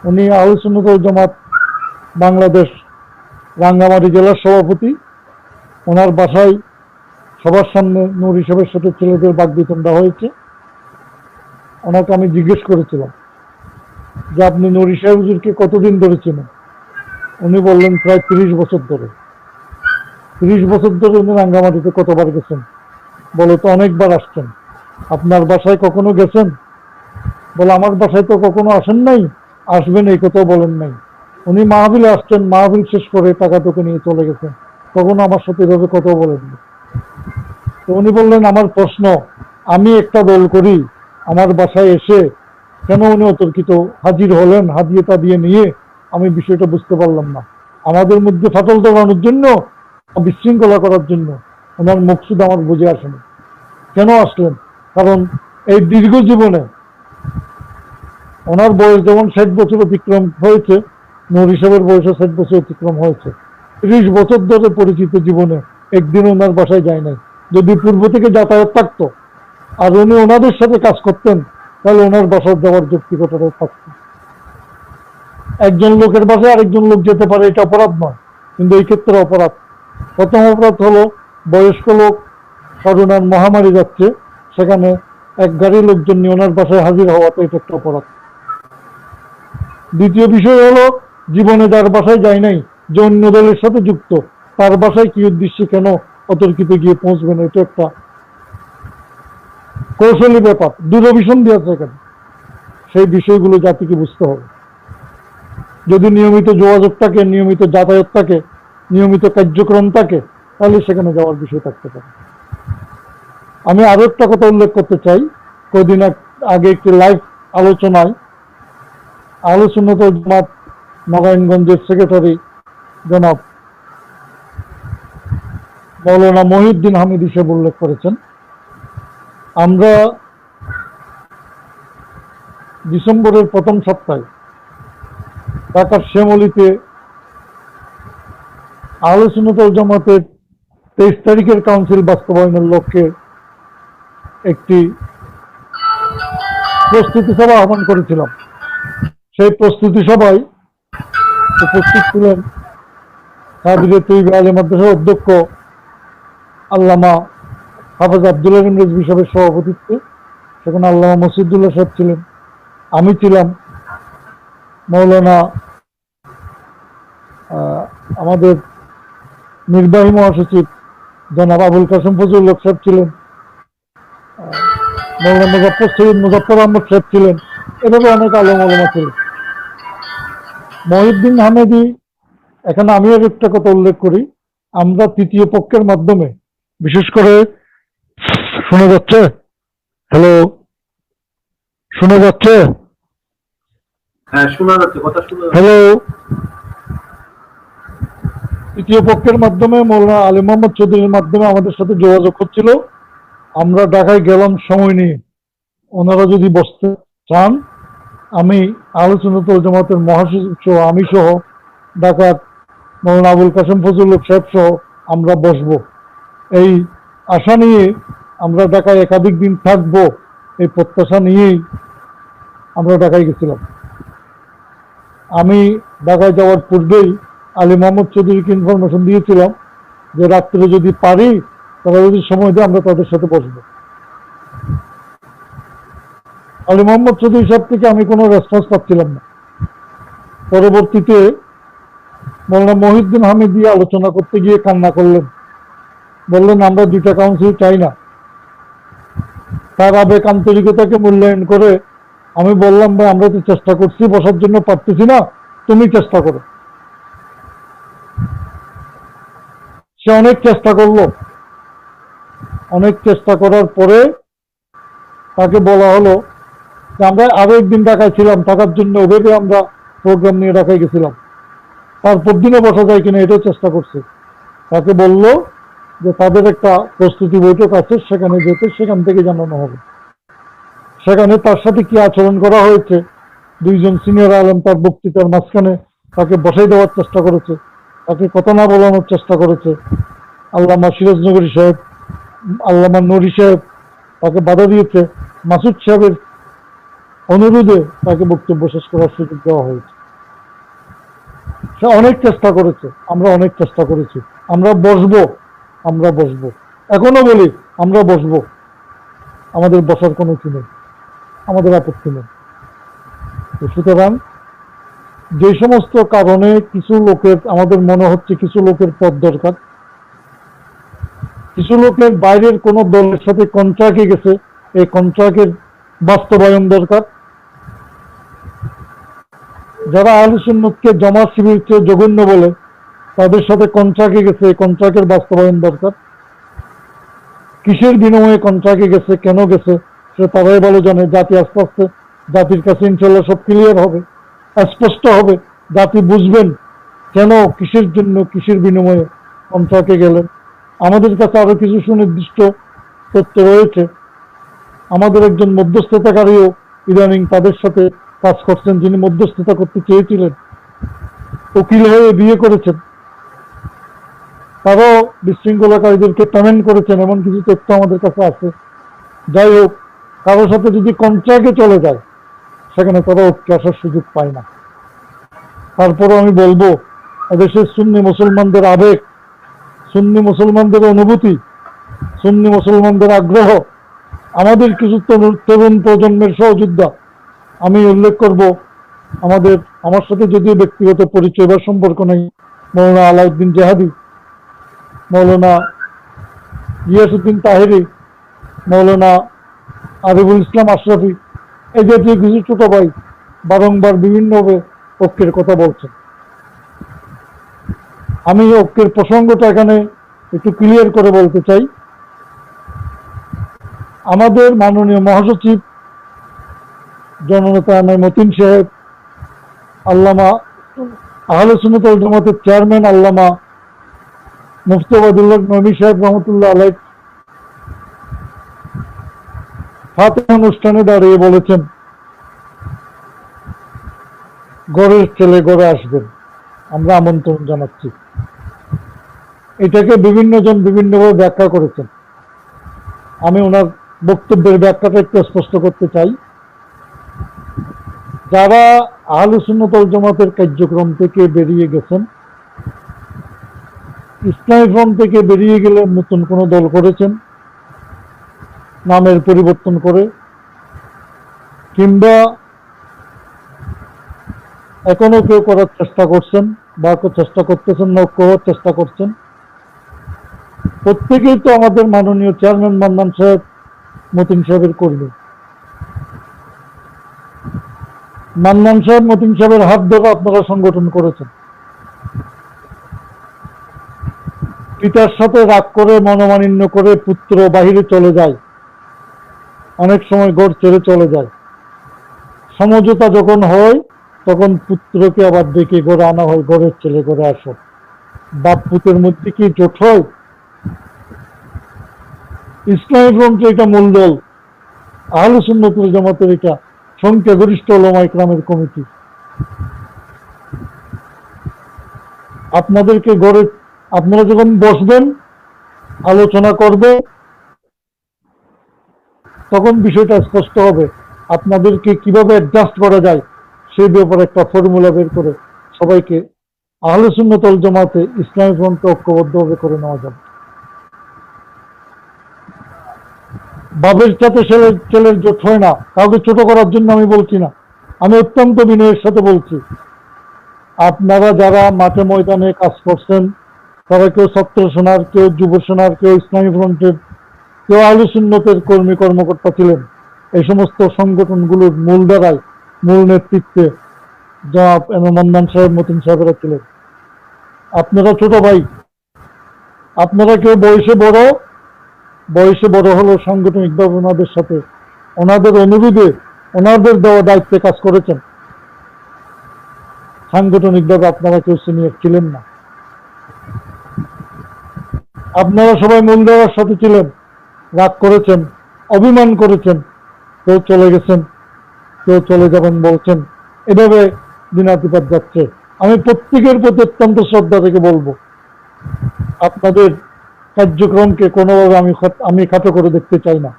উনি আহলে সুন্নাত ওয়াল জামাত বাংলাদেশ রাঙ্গামাটি জেলার সভাপতি। ওনার বাসায় সবার সামনে নূর সাহেবের সাথে ছেলেদের বাগবিতণ্ডা হয়েছে। ওনাকে আমি জিজ্ঞেস করেছিলাম যে আপনি নূর সাহেব হুজুরকে কতদিন ধরে চেনেন? উনি বললেন প্রায় 30 বছর ধরে। 30 বছর ধরে উনি রাঙ্গামাটিতে কতবার গেছেন? বলে তো অনেকবার আসছেন। আপনার বাসায় কখনো গেছেন? বলে আমার বাসায় তো কখনো আসেন নাই, আসবেন এই কথাও বলেন নাই। উনি মাহফিলে আসছেন, মাহফিল শেষ করে টাকা তোকে নিয়ে চলে গেছেন, কখনো আমার সাথে এভাবে কথাও বলেননি। তো উনি বললেন, আমার প্রশ্ন, আমি একটা দল করি, আমার বাসায় এসে কেন উনি অতর্কিত হাজির হলেন? হাদিয়েটা দিয়ে নিয়ে আমি বিষয়টা বুঝতে পারলাম না। আমাদের মধ্যে ফাটল ধরানোর জন্য, বিশৃঙ্খলা করার জন্য ওনার মকসুদ আমার বুঝে আসেনি। কেন আসলেন? কারণ এই দীর্ঘ জীবনে ওনার বয়স যেমন 60 বছর অতিক্রম হয়েছে, নূর সাহেবের বয়সে 60 বছর অতিক্রম হয়েছে। 30 বছর ধরে পরিচিত জীবনে একদিন ওনার বাসায় যায় নাই। যদি পূর্ব থেকে যাতায়াত থাকতো আর উনি ওনাদের সাথে কাজ করতেন, তাহলে ওনার বাসায় যাওয়ার যৌক্তিকতাটা থাকতো। একজন লোকের বাসায় আরেকজন লোক যেতে পারে, এটা অপরাধ নয়, কিন্তু এই ক্ষেত্রে অপরাধ। প্রথম অপরাধ হলো বয়স্ক লোক, করোনার মহামারী যাচ্ছে, সেখানে এক গাড়ি লোকজন নিয়ে ওনার বাসায় হাজির হওয়াটা এটা একটা অপরাধ। দ্বিতীয় বিষয় হলো জীবনে যার বাসায় যায় নাই, যে অন্য দলের সাথে যুক্ত, তার বাসায় কি উদ্দেশ্যে কেন অতর্কিতে গিয়ে পৌঁছবেন, এটা একটা কৌশলী ব্যাপার, দূরভিসন্ধি আছে এখানে। সেই বিষয়গুলো জাতিকে বুঝতে হবে। যদি নিয়মিত যোগাযোগ থাকে, নিয়মিত যাতায়াত থাকে, নিয়মিত কার্যক্রম থাকে, তাহলে সেখানে যাওয়ার বিষয় থাকতে পারে। আমি আরো একটা কথা উল্লেখ করতে চাই। কয়েকদিন আগে একটি লাইভ আলোচনায় আহলে সুন্নাত ওয়াল জামাত নারায়ণগঞ্জের সেক্রেটারি জনাব মৌলানা মহিউদ্দিন হামিদ সাহেব উল্লেখ করেছেন, আমরা ডিসেম্বরের প্রথম সপ্তাহে ঢাকার শ্যামলীতে আহলে সুন্নাত ওয়াল জামাতের 23 তারিখের কাউন্সিল বাস্তবায়নের লক্ষ্যে একটি প্রস্তুতি সভা আহ্বান করেছিলাম। সেই প্রস্তুতি সভায় উপস্থিত ছিলেন কাদিরে তৈয়ব আলিম মাদ্রাসার অধ্যক্ষ আল্লামা হাফেজ আব্দুল আলিম রিজভী সাহেবের সভাপতিত্বে। সেখানে আল্লামা মসজিদুল্লাহ সাহেব ছিলেন, আমি ছিলাম, মৌলানা আমাদের নির্বাহী মহাসচিব জনাব আবুল কাসেম ফজলুল হক সাহেব ছিলেন, মৌলানা মুজাফফর সৈয়দ মুজাফফর আহমদ সাহেব ছিলেন, এভাবে অনেক আলেম ওলামা ছিলেন। মহিউদ্দিন হামিদি, এখানে আমি আর একটা কথা উল্লেখ করি, আমরা তৃতীয় পক্ষের মাধ্যমে, বিশেষ করে শোনা যাচ্ছে, হ্যালো শোনা যাচ্ছে, হ্যাঁ শোনা যাচ্ছে, কথা শোনা যাচ্ছে। হ্যালো, তৃতীয় পক্ষের মাধ্যমে মৌলানা আলী মোহাম্মদ চৌধুরীর মাধ্যমে আমাদের সাথে যোগাযোগ হচ্ছিল। আমরা ঢাকায় গেলাম সময় নিয়ে, ওনারা যদি বসতে চান, আমি আহলে সুন্নাত ওয়াল জামাতের মহাসচিব সহ, আমি সহ, ঢাকার মৌলানা আবুল কাসেম ফজলুল হক সাহেব সহ আমরা বসবো, এই আশা নিয়ে আমরা ঢাকায় একাধিক দিন থাকবো, এই প্রত্যাশা নিয়েই আমরা ঢাকায় গেছিলাম। আমি ঢাকায় যাওয়ার পূর্বেই আলী মোহাম্মদ চৌধুরীকে ইনফরমেশন দিয়েছিলাম যে রাত্রে যদি পারি, তারা যদি সময় দেয়, আমরা তাদের সাথে বসবো। আলী মোহাম্মদ চৌধুরী সাহেব থেকে আমি কোনো রেসপন্স পাচ্ছিলাম না। পরবর্তীতে মৌলানা মহিউদ্দিন হামিদি আলোচনা করতে গিয়ে কান্না করলেন, বললেন আমরা দুইটা কাউন্সিল চাই না। তার আবেগ আন্তরিকতাকে মূল্যায়ন করে আমি বললাম, ভাই আমরা তো চেষ্টা করছি, বসার জন্য পারতেছি না, তুমি চেষ্টা করো। সে অনেক চেষ্টা করলো। অনেক চেষ্টা করার পরে তাকে বলা হলো যে আমরা আরো একদিন ঢাকায় ছিলাম, থাকার জন্য ওভাবে আমরা প্রোগ্রাম নিয়ে ঢাকায় গেছিলাম, তারপর দিনে বসা যায় কিনা এটাও চেষ্টা করছে। তাকে বলল যে তাদের একটা প্রস্তুতি বৈঠক আছে, সেখানে যেতে, সেখান থেকে জানানো হবে। সেখানে তার সাথে কি আচরণ করা হয়েছে, দুইজন সিনিয়র আলেম তার বক্তৃতার মাঝখানে তাকে বসাই দেওয়ার চেষ্টা করেছে, তাকে কথা না বলানোর চেষ্টা করেছে। আল্লামা সিরাজনগরী সাহেব, আল্লামা নুরি সাহেব তাকে বাধা দিয়েছে, মাসুদ সাহেবের অনুরোধে তাকে বক্তব্য শেষ করার সুযোগ দেওয়া হয়েছে। সে অনেক চেষ্টা করেছে, আমরা অনেক চেষ্টা করেছি, আমরা বসবো, আমরা বসবো, এখনো বলি আমরা বসবো, আমাদের বসার কোনো কি নেই, আমাদের আপত্তি নেই। সুতরাং যে সমস্ত কারণে কিছু লোকের, আমাদের মনে হচ্ছে কিছু লোকের পদ দরকার, কিছু লোকের বাইরের কোন দলের সাথে কন্ট্রাক্টে গেছে, এই কন্ট্রাক্টের বাস্তবায়ন দরকার। যারা আহলে সুন্নাতকে জামাত শিবির চেয়ে জঘন্য বলে, তাদের সাথে কন্ট্রাক্টে গেছে, এই কন্ট্রাক্টের বাস্তবায়ন দরকার। কিসের বিনিময়ে কন্ট্রাক্টে গেছে, কেন গেছে, সে তারাই ভালো জানে। জাতি আস্তে আস্তে, জাতির কাছে ইনশাল্লাহ সব ক্লিয়ার হবে, স্পষ্ট হবে, জাতি বুঝবেন কেন, কিসের জন্য, কিসের বিনিময়ে কন্ট্রাক্টে গেলেন। আমাদের কাছে আরো কিছু সুনির্দিষ্ট তথ্য রয়েছে। আমাদের একজন মধ্যস্থতাকারীও ইদানিং তাদের সাথে কাজ করছেন, যিনি মধ্যস্থতা করতে চেয়েছিলেন, উকিল হয়ে বিয়ে করেছেন, তারাও বিশৃঙ্খলাকারীদেরকে পেমেন্ট করেছেন, এমন কিছু তথ্য আমাদের কাছে আছে। যাই হোক, কারোর সাথে যদি কন্ট্রাক্টে চলে যায় সেখানে তারা ঐক্যে আসার সুযোগ পায় না। তারপরও আমি বলবো, এদেশের সুন্নি মুসলমানদের আবেগ, সুন্নি মুসলমানদের অনুভূতি, সুন্নি মুসলমানদের আগ্রহ, আমাদের কিছু তরুণ প্রজন্মের সহযোদ্ধা, আমি উল্লেখ করব আমার সাথে যদিও ব্যক্তিগত পরিচয় বা সম্পর্ক নেই, মৌলানা আলাউদ্দিন জাহাদি, মৌলানা গিয়াসউদ্দিন তাহেরি, মৌলানা আরিফুল ইসলাম আশরাফি, এই জাতীয় কিছু ছোট ভাই বারংবার বিভিন্নভাবে ঐক্যের কথা বলছেন। আমি ঐক্যের প্রসঙ্গটা এখানে একটু ক্লিয়ার করে বলতে চাই। আমাদের মাননীয় মহাসচিব জননেতা মতিন সাহেব, আল্লামা আহলে সুন্নাত ওয়াল জামাতের চেয়ারম্যান আল্লামা মুফতি ওবায়দুল্লাহ নবী সাহেব রহমতুল্লাহ আলাইহ ফাতিহা অনুষ্ঠানে দাঁড়িয়ে বলেছেন, ঘরের ছেলে ঘরে আসবেন, আমরা আমন্ত্রণ জানাচ্ছি। এটাকে বিভিন্ন জন বিভিন্নভাবে ব্যাখ্যা করেছেন। আমি ওনার বক্তব্যের ব্যাখ্যাটা একটু স্পষ্ট করতে চাই। যারা আহলে সুন্নাত ওয়াল জামাতের কার্যক্রম থেকে বেরিয়ে গেছেন, ইসলামী ফ্রন্ট থেকে বেরিয়ে গেলে নতুন কোন দল করেছেন নামের পরিবর্তন করে, কিংবা এখনো কেউ করার চেষ্টা করছেন বা চেষ্টা করতেছেন না, ঐক্য হওয়ার চেষ্টা করছেন, প্রত্যেকেই তো আমাদের মাননীয় চেয়ারম্যান মান্নান সাহেব, মতিন সাহেবের কর্মী। মান্নান সাহেব, মতিন সাহেবের হাত ধরে আপনারা সংগঠন করেছেন। পিতার সাথে রাগ করে, মনোমালিন্য করে পুত্র বাহিরে চলে যায়, অনেক সময় ঘর ছেড়ে চলে যায়। সমঝোতা যখন হয় তখন পুত্রকে আবার ডেকে ঘরে আনা হয়, ঘরের ছেলে ঘরে আসো। বাপ পুতের মধ্যে কি জোট হয়? ইসলামী ফ্রন্টের এটা মূল দল, আহলে সুন্নাত ওয়াল জামাতের এটা সংখ্যাগরিষ্ঠ উলামা ইকরামের কমিটি। আপনাদেরকে ঘরে, আপনারা যখন বসবেন আলোচনা করবে, তখন বিষয়টা স্পষ্ট হবে। আপনাদেরকে কিভাবে অ্যাডজাস্ট করা যায় সেই ব্যাপারে একটা ফর্মুলা বের করে সবাইকে আহলে সুন্নাত ওয়াল জামাতে, ইসলামী ফ্রন্টকে ঐক্যবদ্ধভাবে করে নেওয়া যাবে। বাপের সাথে ছেলের জোট হয় না। কাউকে ছোট করার জন্য আমি বলছি না, আমি অত্যন্ত বিনয়ের সাথে বলছি, আপনারা যারা মাঠে ময়দানে কাজ করছেন, তারা কেউ ছাত্র সেনার, কেউ যুব সেনার, কেউ ইসলামী ফ্রন্টের, কেউ আহলে সুন্নতের কর্মী কর্মকর্তা ছিলেন। এই সমস্ত সংগঠনগুলোর মূল দ্বারায়, মূল নেতৃত্বে জনাব মান্নান সাহেব, মতিন সাহেবেরা ছিলেন। আপনারা ছোট ভাই, আপনারা কেউ বয়সে বড় হলেও সাংগঠনিকভাবে ওনাদের সাথে, ওনাদের অনুরোধে, ওনাদের দেওয়া দায়িত্বে কাজ করেছেন। সাংগঠনিকভাবে আপনারা কেউ সিনিয়র ছিলেন না। আপনারা সবাই মূল দেওয়ার সাথে ছিলেন, রাগ করেছেন, অভিমান করেছেন, কেউ চলে গেছেন, কেউ চলে যাবেন বলছেন, এভাবে দিনাতিপাত যাচ্ছে। আমি প্রত্যেকের প্রতি অত্যন্ত শ্রদ্ধা থেকে বলবো, আপনাদের কার্যক্রমকে কোনোভাবে আমি খাটো করে দেখতে চাই না।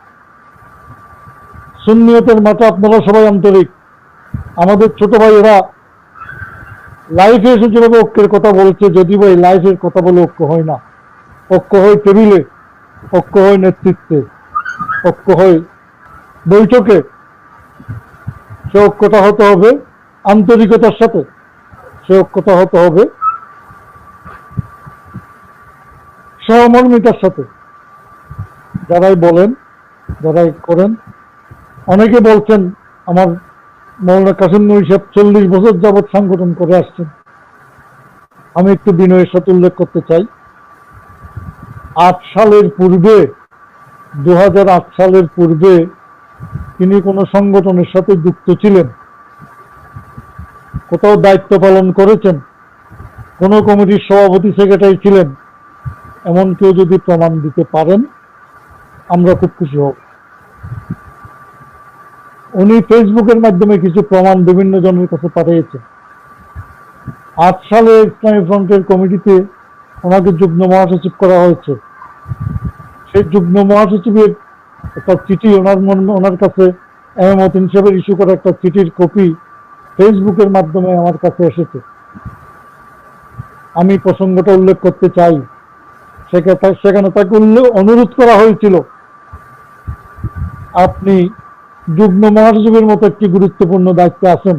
সুন্নিয়তের মাঠে আপনারা সবাই আন্তরিক। আমাদের ছোট ভাইয়েরা লাইফে এসে যেভাবে ঐক্যের কথা বলছে, যদি ভাই লাইফের কথা বলে ঐক্য হয় না। ঐক্য হয় টেবিলে, ঐক্য হয় নেতৃত্বে, ঐক্য হয় বৈঠকে। সে ঐক্যটা হতে হবে আন্তরিকতার সাথে, সে ঐক্যটা হতে হবে সহমর্মিতার সাথে। যারাই বলেন, যারাই করেন, অনেকে বলছেন আমার মৌলানা কাসিম নবী সাহেব 40 বছর যাবৎ সংগঠন করে আসছেন। আমি একটু বিনয়ের সাথে উল্লেখ করতে চাই, 8 সালের পূর্বে, 2008 সালের পূর্বে তিনি কোনো সংগঠনের সাথে যুক্ত ছিলেন, কোথাও দায়িত্ব পালন করেছেন, কোনো কমিটির সভাপতি সেক্রেটারি ছিলেন, এমন কেউ যদি প্রমাণ দিতে পারেন আমরা খুব খুশি হব। উনি ফেসবুকের মাধ্যমে কিছু প্রমাণ বিভিন্ন জনের কাছে পাঠিয়েছেন। 8 সালে ইসলামী ফ্রন্টের কমিটিতে ওনাকে যুগ্ম মহাসচিব করা হয়েছে। সেই যুগ্ম মহাসচিবের একটা চিঠি ওনার কাছে মতিন সাহেবের ইস্যু করা একটা চিঠির কপি ফেসবুকের মাধ্যমে আমার কাছে এসেছে। আমি প্রসঙ্গটা উল্লেখ করতে চাই। সেখানে তাকে অনুরোধ করা হয়েছিল, আপনি যুগ্ম মহাসচিবের মতো একটি গুরুত্বপূর্ণ দায়িত্বে আছেন,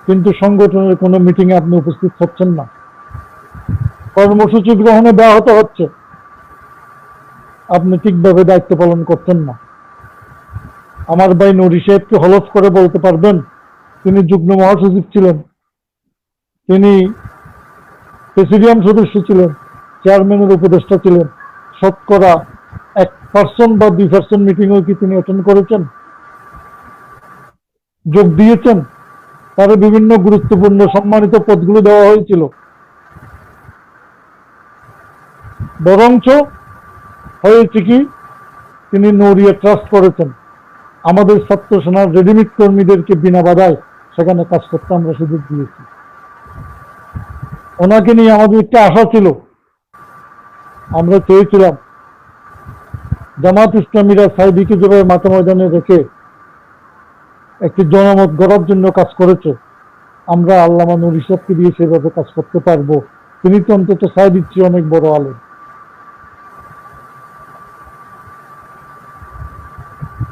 কিন্তু সংগঠনের কোনো মিটিং এ আপনি উপস্থিত হচ্ছেন না, কর্মসূচি গ্রহণে ব্যাহত হচ্ছে, আপনি ঠিকভাবে দায়িত্ব পালন করছেন না। আমার ভাই নুরি সাহেবকে হলফ করে বলতে পারবেন, তিনি যুগ্ম মহাসচিব ছিলেন, তিনি প্রেসিডিয়াম সদস্য ছিলেন, চেয়ারম্যানের উপদেষ্টা ছিলেন, শতকরা 1% বা 2% মিটিংও কি তিনি অ্যাটেন্ড করেছেন, যোগ দিয়েছেন? তার বিভিন্ন গুরুত্বপূর্ণ সম্মানিত পদগুলো দেওয়া হয়েছিল। বরঞ্চ হয়েছে কি, তিনি নৌরিয়া ট্রাস্ট করেছেন। আমাদের ছাত্র সেনার রেডিমেড কর্মীদেরকে বিনা বাধায় সেখানে কাজ করতে আমরা সুযোগ দিয়েছি। ওনাকে নিয়ে আমাদের একটা আশা ছিল, আমরা চেয়েছিলাম জামাত ইসলামীরা সাইদিকে যেভাবে মাঠে ময়দানে রেখে একটি জনমত গড়ার জন্য কাজ করেছে, আমরা আল্লামা নুর ইসাবকে দিয়ে সেভাবে কাজ করতে পারবো। তিনি তো অন্তত সাইদির চেয়ে অনেক বড় আলেম।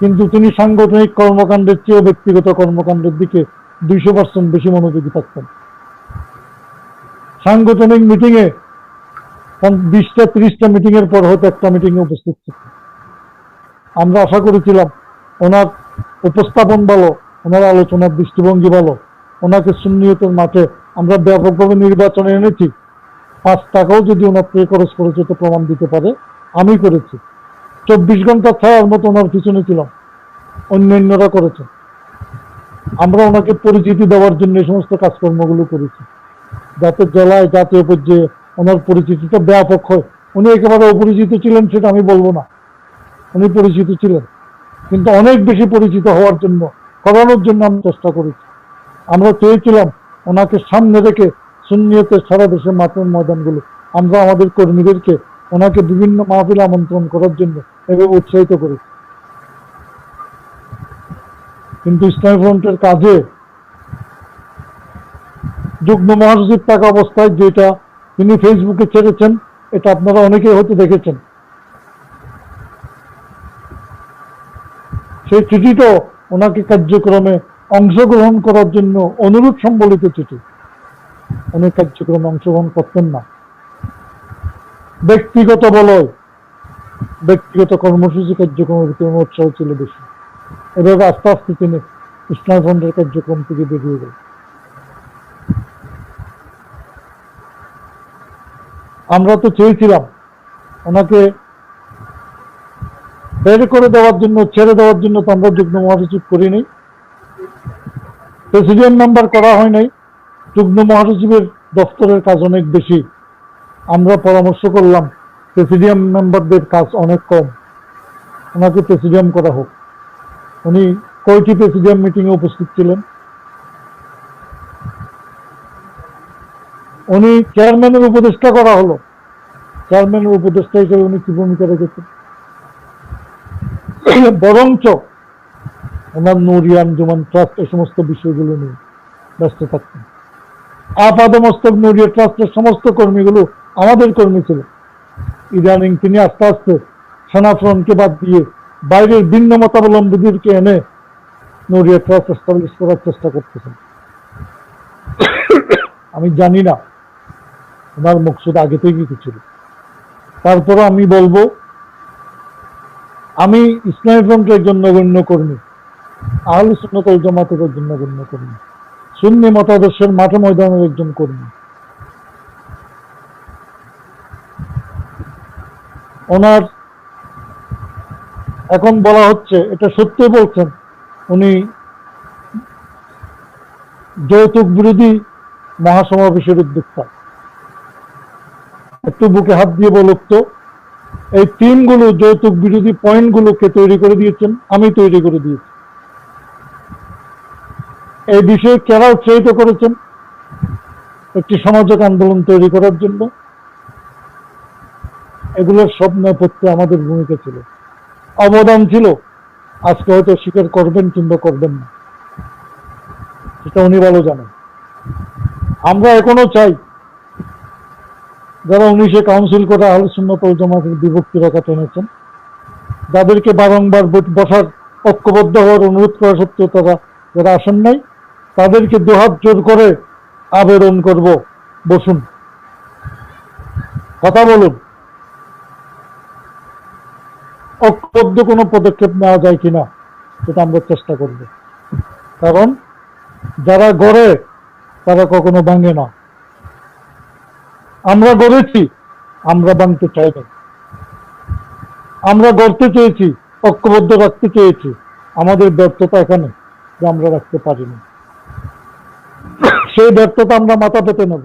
কিন্তু তিনি সাংগঠনিক কর্মকাণ্ডের চেয়েও ব্যক্তিগত কর্মকাণ্ডের দিকে 200% বেশি মনোযোগী থাকতেন। সাংগঠনিক মিটিং এ 20-30টা মিটিং এর পর হয়তো একটা মিটিং এ উপস্থিত থাকতেন। আমরা আশা করেছিলাম ওনার উপস্থাপন ভালো, ওনার আলোচনার দৃষ্টিভঙ্গি ভালো, ওনাকে সুন্নিয়তের মাঠে আমরা ব্যাপকভাবে নির্বাচনে এনেছি। 5 টাকাও যদি ওনার থেকে খরচ করেছে তো প্রমাণ দিতে পারে, আমি করেছি। 24 ঘন্টা ছায়ার মতো ওনার পিছনে ছিলাম, অন্যান্যরা করেছে। আমরা ওনাকে পরিচিতি দেওয়ার জন্য এই সমস্ত কাজকর্মগুলো করেছি, যাতে জেলায় জাতীয় পর্যায়ে ওনার পরিচিতিটা ব্যাপক হয়। উনি একেবারে অপরিচিত ছিলেন সেটা আমি বলবো না, উনি পরিচিত ছিলেন, কিন্তু অনেক বেশি পরিচিত হওয়ার জন্য, করানোর জন্য আমি চেষ্টা করেছি। আমরা চেয়েছিলাম ওনাকে সামনে রেখে সুন্নিয়তের সারা দেশের মাঠের ময়দানগুলো আমরা আমাদের কর্মীদেরকে ওনাকে বিভিন্ন মাহফিল আমন্ত্রণ করার জন্য এভাবে উৎসাহিত করেছি। কিন্তু ইসলামী ফ্রন্টের কাজে যুগ্ম মহাসচিব থাকা অবস্থায় যেটা তিনি ফেসবুকে ছেড়েছেন, এটা আপনারা অনেকেই হয়তো দেখেছেন। সেই চিঠিটাও ওনাকে কার্যক্রমে অংশগ্রহণ করার জন্য অনুরোধ সম্বলিত চিঠি। উনি কার্যক্রমে অংশগ্রহণ করতেন না, ব্যক্তিগত বলয়, ব্যক্তিগত কর্মসূচি কার্যক্রমের ভিতরে উৎসাহ ছিল বেশি। এভাবে আস্তে আস্তে তিনি ইসলামী ফ্রন্টের কার্যক্রম থেকে বেরিয়ে গেল। আমরা তো চেয়েছিলাম ওনাকে বের করে দেওয়ার জন্য, ছেড়ে দেওয়ার জন্য তো আমরা যুগ্ম মহাসচিব করিনি, প্রেসিডিয়াম মেম্বার করা হয় নাই। যুগ্ম মহাসচিবের দপ্তরের কাজ অনেক বেশি। আমরা পরামর্শ করলাম প্রেসিডিয়াম মেম্বারদের কাজ অনেক কম, ওনাকে প্রেসিডিয়াম করা হোক। উনি কয়টি প্রেসিডিয়াম মিটিং এ উপস্থিত ছিলেন? উনি চেয়ারম্যানের উপদেষ্টা করা হলো, চেয়ারম্যানের উপদেষ্টা হিসেবে উনি কি ভূমিকা রেখেছেন? বরঞ্চ ওনার নুরিয়া আঞ্জুমান ট্রাস্ট এই সমস্ত বিষয়গুলো নিয়ে ব্যস্ত থাকতেন। আপাদমস্তক নুরিয়া ট্রাস্টের সমস্ত কর্মীগুলো আমাদের কর্মী ছিল। ইদানিং তিনি আস্তে আস্তে সেনা ফ্রন্টকে বাদ দিয়ে বাইরের ভিন্ন মতাবলম্বীদেরকে এনে নুরিয়া ট্রাস্ট এস্টাবলিশ করার চেষ্টা করতেছেন। আমি জানি না ওনার মকসুদ আগে থেকে কি ছিল। তারপরও আমি বলবো, আমি ইসলামী ফ্রন্টের একজন নগণ্য কর্মী, আহলে সুন্নাত ওয়াল জামাতের একজন নগণ্য কর্মী, সুন্নি মতাদর্শের মাঠে ময়দানের একজন কর্মী। ওনার এখন বলা হচ্ছে, এটা সত্যি বলছেন, উনি যৌতুক বিরোধী মহাসমাবেশের উদ্যোক্তা। একটু বুকে হাত দিয়ে বলুক তো, এই টিমগুলো যৌতুক বিরোধী পয়েন্টগুলোকে তৈরি করে দিয়েছেন, আমি তৈরি করে দিয়েছি। এই বিষয়ে কারা উৎসাহিত করেছেন একটি সামাজিক আন্দোলন তৈরি করার জন্য? এগুলোর সব নেপথ্যে আমাদের ভূমিকা ছিল, অবদান ছিল। আজকে হয়তো স্বীকার করবেন কিংবা করবেন না, সেটা উনি ভালো জানেন। আমরা এখনো চাই যারা 19-এ কাউন্সিল করে আহলে সুন্নাত ওয়াল জামাতের বিভক্তি রেখা টেনেছেন, যাদেরকে বারংবার বসার ঐক্যবদ্ধ হওয়ার অনুরোধ করা সত্ত্বেও তারা যারা আসেন নাই, তাদেরকে দুহাত জোর করে আবেদন করব, বসুন, কথা বলুন, ঐক্যবদ্ধ কোনো পদক্ষেপ নেওয়া যায় কিনা সেটা আমরা চেষ্টা করব। কারণ যারা গড়ে তারা কখনো ভাঙে না। আমরা গড়েছি, আমরা ভাঙতে চাই না। আমরা গড়তে চেয়েছি, ঐক্যবদ্ধ রাখতে চেয়েছি। আমাদের ব্যর্থতা এখানে যে আমরা রাখতে পারিনি, সেই ব্যর্থতা আমরা মাথা পেতে নেব।